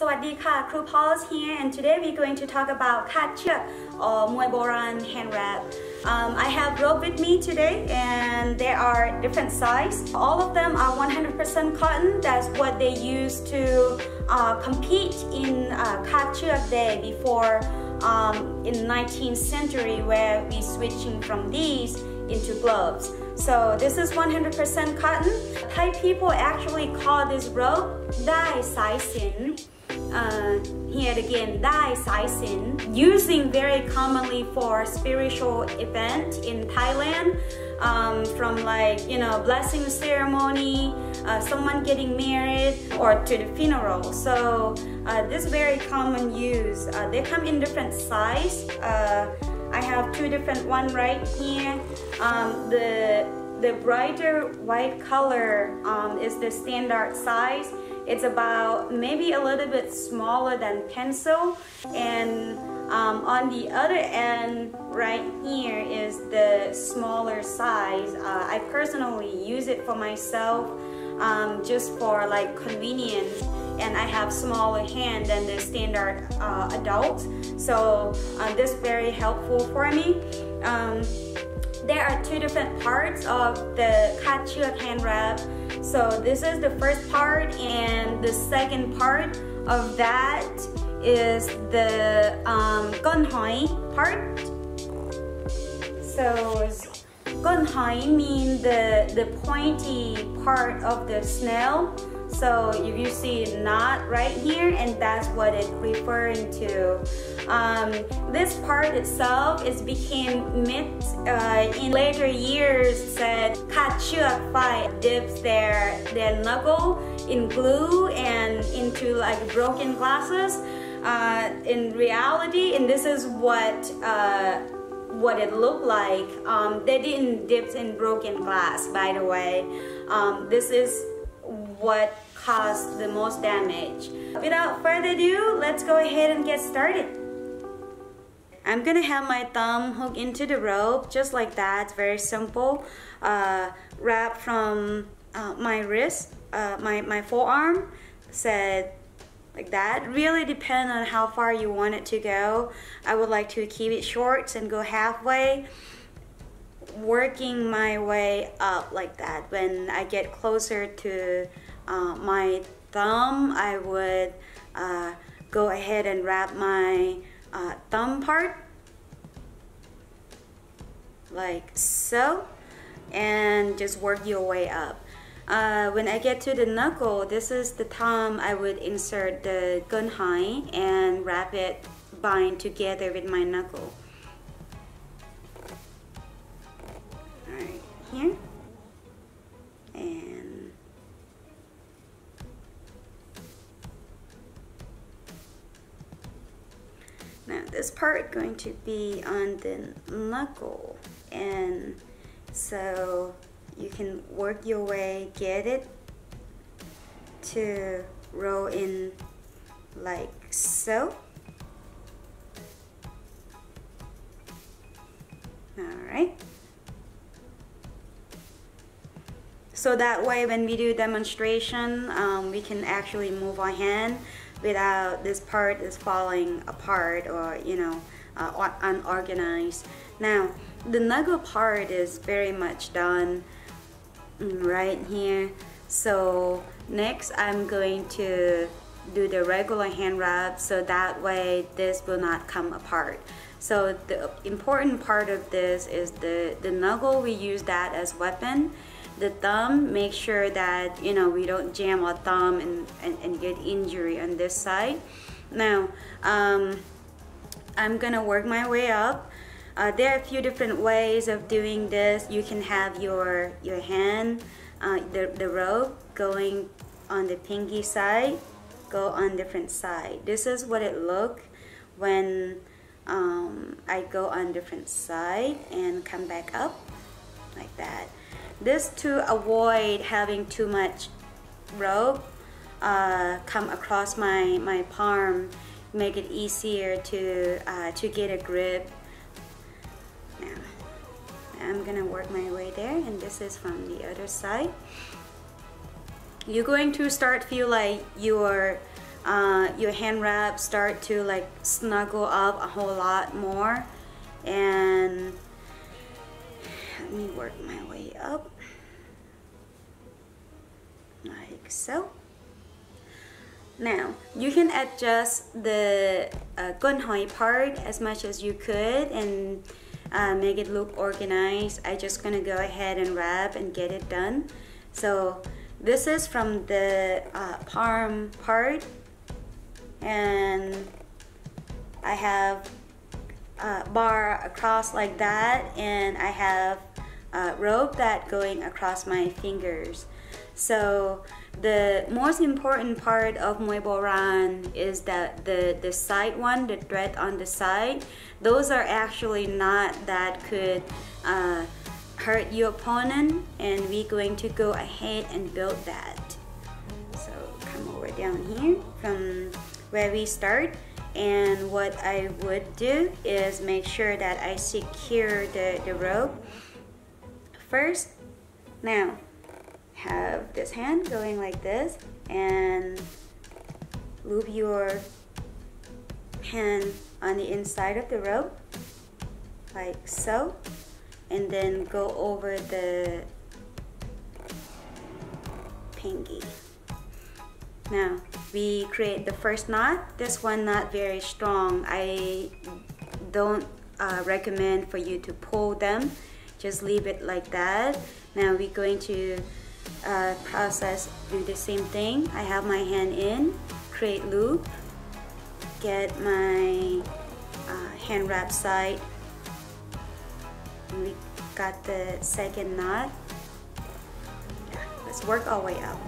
สวัสดีค่ะ Kru Paul's here, and today we're going to talk about kardchuek or Muay Boran Hand Wrap. I have rope with me today, and there are different sizes. All of them are 100% cotton. That's what they used to compete in kardchuek day before in 19th century, where we switching from these into gloves. So this is 100% cotton. Thai people actually call this rope dai sai sin. Here again, dai sai sin, using very commonly for spiritual event in Thailand, from like, you know, blessing ceremony, someone getting married, or to the funeral. So this very common use. They come in different size. I have two different one right here. The brighter white color is the standard size. It's about maybe a little bit smaller than pencil, and on the other end right here is the smaller size. I personally use it for myself, just for like convenience, and I have smaller hand than the standard adult, so this is very helpful for me. There are two different parts of the kardchuek hand wrap. So this is the first part, and the second part of that is the kon hoi part. So kon hoi means the pointy part of the snail. So if you see a knot right here, and that's what it's referring to. This part itself is became myth in later years. Said kardchuek fight dips their knuckle in glue and into like broken glasses. In reality, and this is what it looked like. They didn't dip in broken glass, by the way. This is what caused the most damage. Without further ado, let's go ahead and get started. I'm gonna have my thumb hook into the rope just like that. It's very simple. Wrap from my wrist, my forearm, said like that. Really depend on how far you want it to go. I would like to keep it short and go halfway, working my way up like that. When I get closer to my thumb, I would go ahead and wrap my thumb part like so, and just work your way up. When I get to the knuckle, this is the thumb. I would insert the kon hoi and wrap it, bind together with my knuckle. Alright, here. And now this part going to be on the knuckle, and so you can work your way, get it to roll in like so. Alright. So that way when we do demonstration, we can actually move our hand without this part is falling apart or, you know, unorganized. Now the knuckle part is very much done right here. So next I'm going to do the regular hand wrap, so that way this will not come apart. So the important part of this is the knuckle. We use that as weapon. The thumb, make sure that, you know, we don't jam our thumb and get injury on this side. Now I'm gonna work my way up. There are a few different ways of doing this. You can have your hand, the rope going on the pinky side, go on different side. This is what it look when I go on different side and come back up like that. This to avoid having too much rope come across my palm, make it easier to get a grip. Now I'm gonna work my way there, and this is from the other side. You're going to start feel like your your hand wrap start to like snuggle up a whole lot more. And let me work my way up like so. Now you can adjust the gunhoi part as much as you could and make it look organized. I'm just gonna go ahead and wrap and get it done. So this is from the palm part, and I have a bar across like that, and I have a rope that going across my fingers. So the most important part of Muay Boran is that the side one, the thread on the side, those are actually not that could hurt your opponent, and we're going to go ahead and build that. So come over down here from where we start, and what I would do is make sure that I secure the rope first. Now have this hand going like this, and loop your hand on the inside of the rope like so, and then go over the pinky. Now we create the first knot. This one not very strong. I don't recommend for you to pull them, just leave it like that. Now we're going to do the same thing. I have my hand in, create loop, get my hand wrap side, and we got the second knot. Yeah, let's work our way up.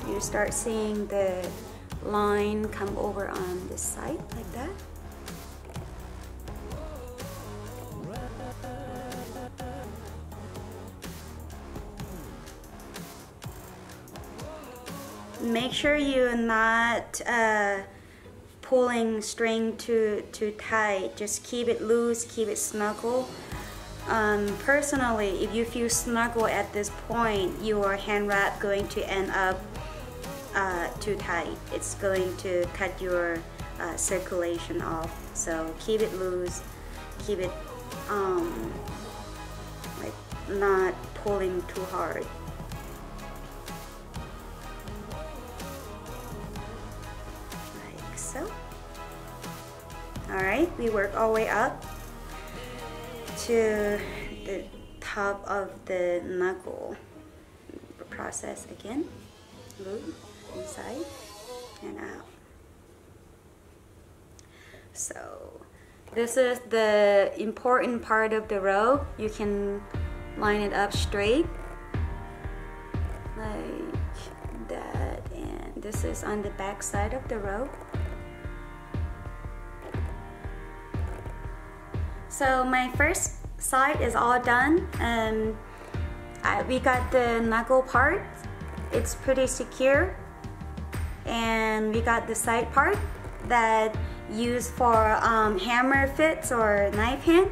You start seeing the line come over on this side like that. Make sure you're not pulling string too tight. Just keep it loose, keep it snuggle. Personally, if you feel snuggle at this point, your hand wrap going to end up too tight. It's going to cut your circulation off. So keep it loose, keep it like not pulling too hard. Like so. Alright, we work our way up to the top of the knuckle. Process again. Loop inside and out. So this is the important part of the rope. You can line it up straight like that, and this is on the back side of the rope. So my first side is all done, and we got the knuckle part. It's pretty secure, and we got the side part that used for hammer fits or knife hand.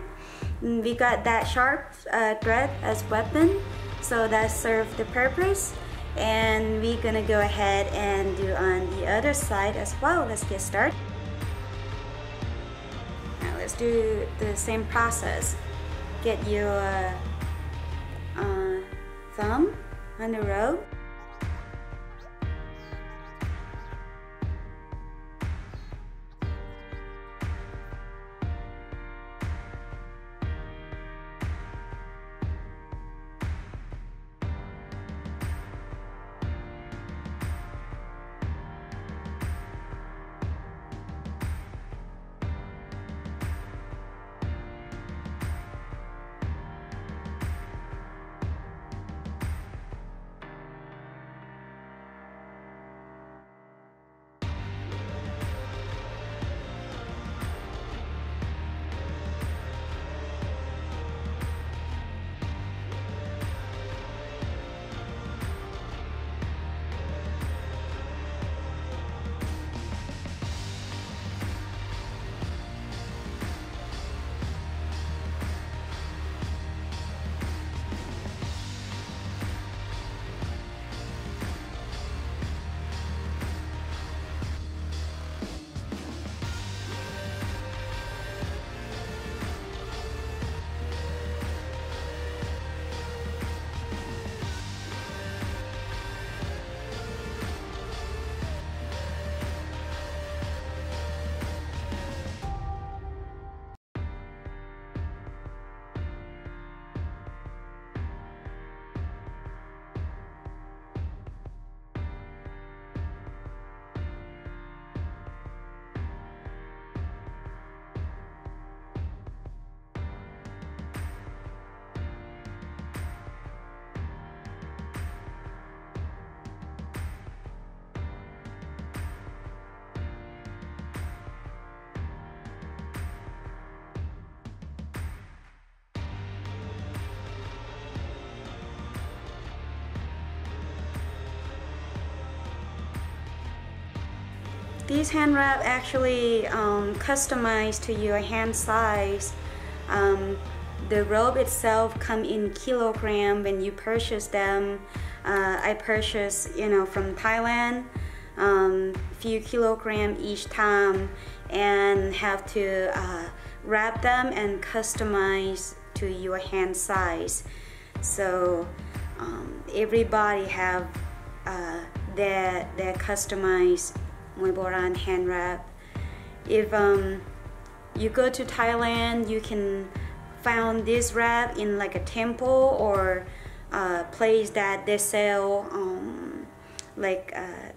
And we got that sharp thread as weapon, so that served the purpose. And we're gonna go ahead and do on the other side as well. Let's get started. Now let's do the same process. Get your thumb on the rope. These hand wrap actually customized to your hand size. The rope itself come in kilogram when you purchase them. I purchased, from Thailand, few kilogram each time, and have to wrap them and customize to your hand size. So everybody have their customized Muay Boran hand wrap. If you go to Thailand, you can find this wrap in like a temple or a place that they sell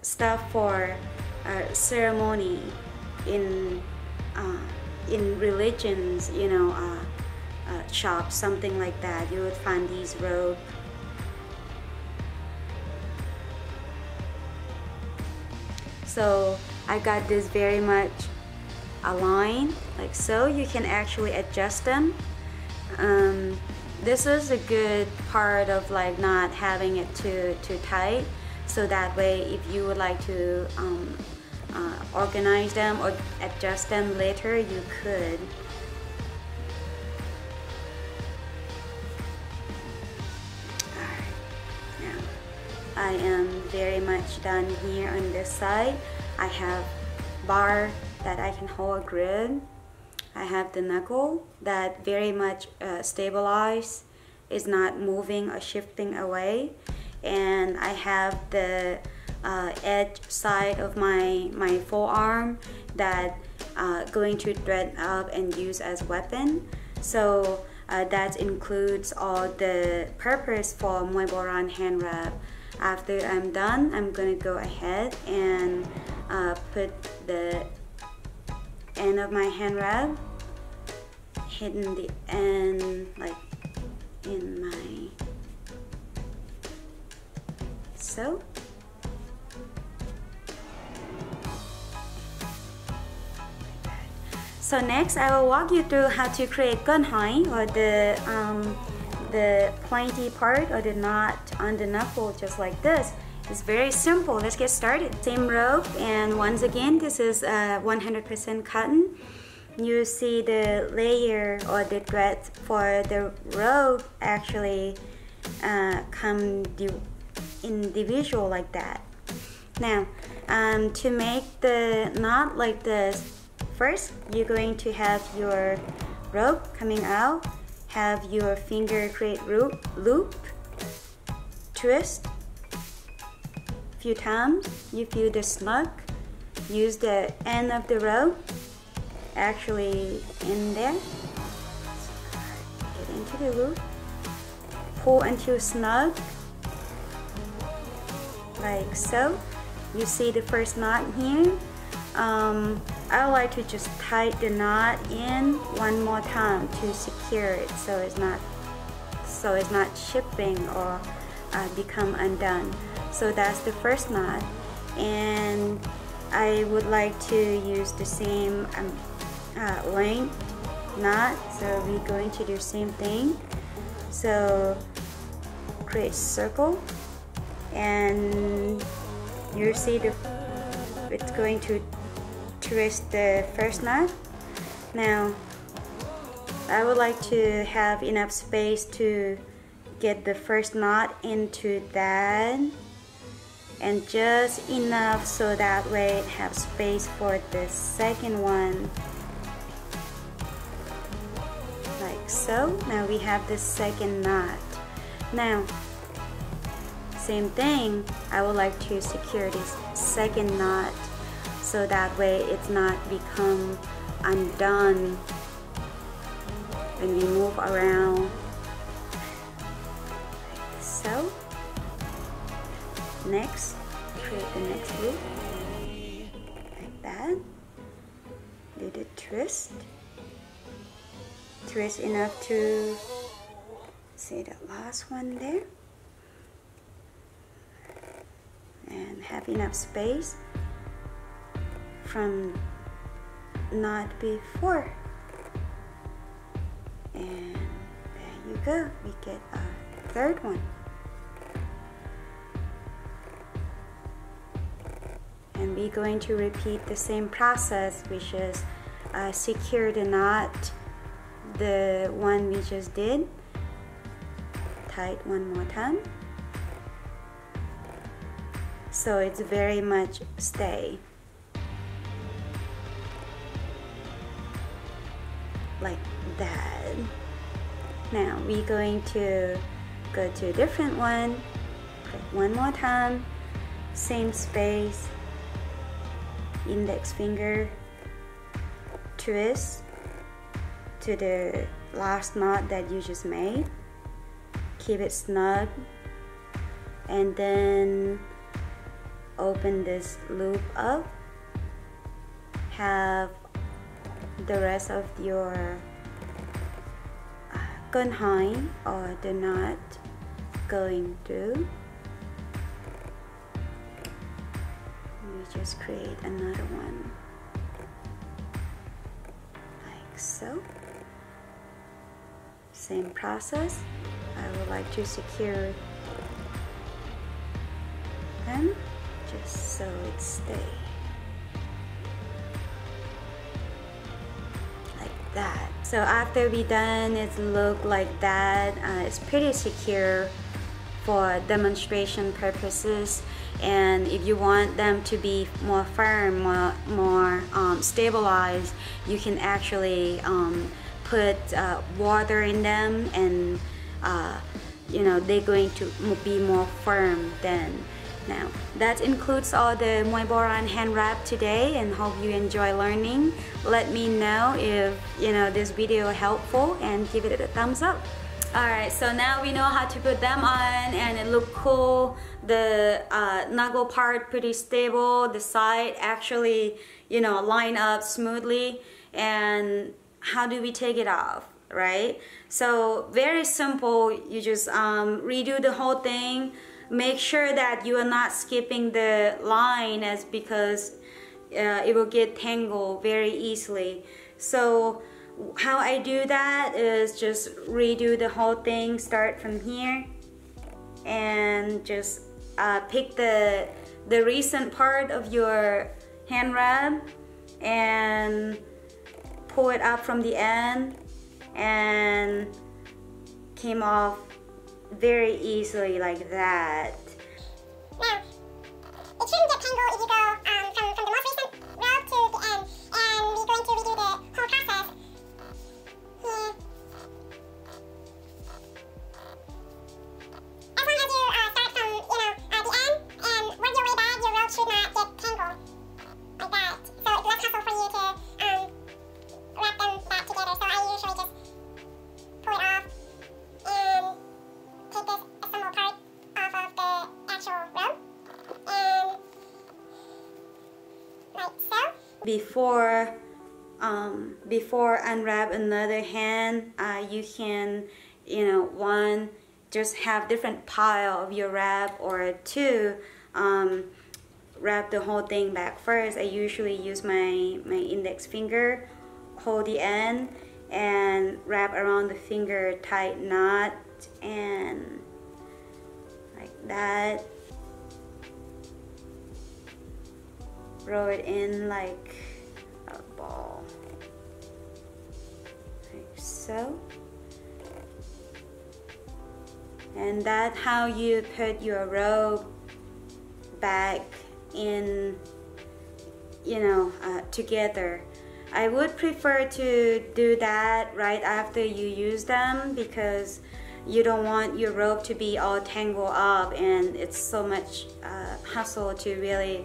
stuff for ceremony in religions, shops, something like that. You would find these rope. So I got this very much aligned, like so. You can actually adjust them. This is a good part of like not having it too tight, so that way if you would like to organize them or adjust them later, you could. I am very much done here on this side. I have bar that I can hold a grip. I have the knuckle that very much stabilized, is not moving or shifting away. And I have the edge side of my forearm that going to thread up and use as weapon. So that includes all the purpose for Muay Boran hand wrap. After I'm done, I'm gonna go ahead and put the end of my hand wrap, hitting the end like in my so. So next, I will walk you through how to create kardchuek, or the pointy part or the knot on the knuckle, just like this. It's very simple. Let's get started. Same rope, and once again, this is 100% cotton. You see the layer or the thread for the rope actually come individual like that. Now, to make the knot like this, first you're going to have your rope coming out. Have your finger create loop, twist a few times. You feel the snug. Use the end of the rope actually in there. Get into the loop. Pull until snug, like so. You see the first knot here. I would like to just tie the knot in one more time to secure it, so it's not shipping or become undone. So that's the first knot, and I would like to use the same length knot. So we're going to do the same thing. So create circle, and you see it's going to twist the first knot. Now I would like to have enough space to get the first knot into that, and just enough so that way it has space for the second one, like so. Now we have the second knot. Now same thing, I would like to secure this second knot so that way it's not become undone when we move around, like so. Next, create the next loop like that. Do the twist enough to see the last one there, and have enough space from knot before, and there you go, we get a third one. And and we're going to repeat the same process, which is secure the knot, the one we just did, tight one more time, so it's very much stay like that. Now we're going to go to a different one. One more time, same space, index finger, twist to the last knot that you just made, keep it snug, and then open this loop up, have the rest of your kardchuek or the knot going through. We just create another one like so. Same process. I would like to secure them just so it stays like that. So after we done, it look like that. It's pretty secure for demonstration purposes, and if you want them to be more firm, more stabilized, you can actually put water in them, and you know, they're going to be more firm then. Now that includes all the Muay Boran hand wrap today, and hope you enjoy learning. Let me know if you know this video helpful and give it a thumbs up. Alright, so now we know how to put them on, and it look cool. The knuckle part pretty stable. The side actually, you know, line up smoothly. And how do we take it off, right? So very simple. You just redo the whole thing. Make sure that you are not skipping the line, as because it will get tangled very easily. So how I do that is just redo the whole thing, start from here, and just pick the recent part of your hand wrap and pull it up from the end, and came off very easily like that. Now, it shouldn't get tangled if you go from the most recent row to the end, and we're going to redo the whole process here. As long as you start from, you know, the end and work your way back, your row should not get tangled like that. So it's less hassle for you to wrap them back together. So I usually just pull it off and take this assembled part off of the actual row, and like so. Before unwrap another hand, you can, you know, one, just have different pile of your wrap, or two, wrap the whole thing back first. I usually use my index finger, hold the end, and wrap around the finger, tight knot, and like that. Roll it in like a ball, like so. And that's how you put your robe back in, you know, together. I would prefer to do that right after you use them, because you don't want your rope to be all tangled up, and it's so much hassle to really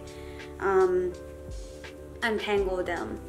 untangle them.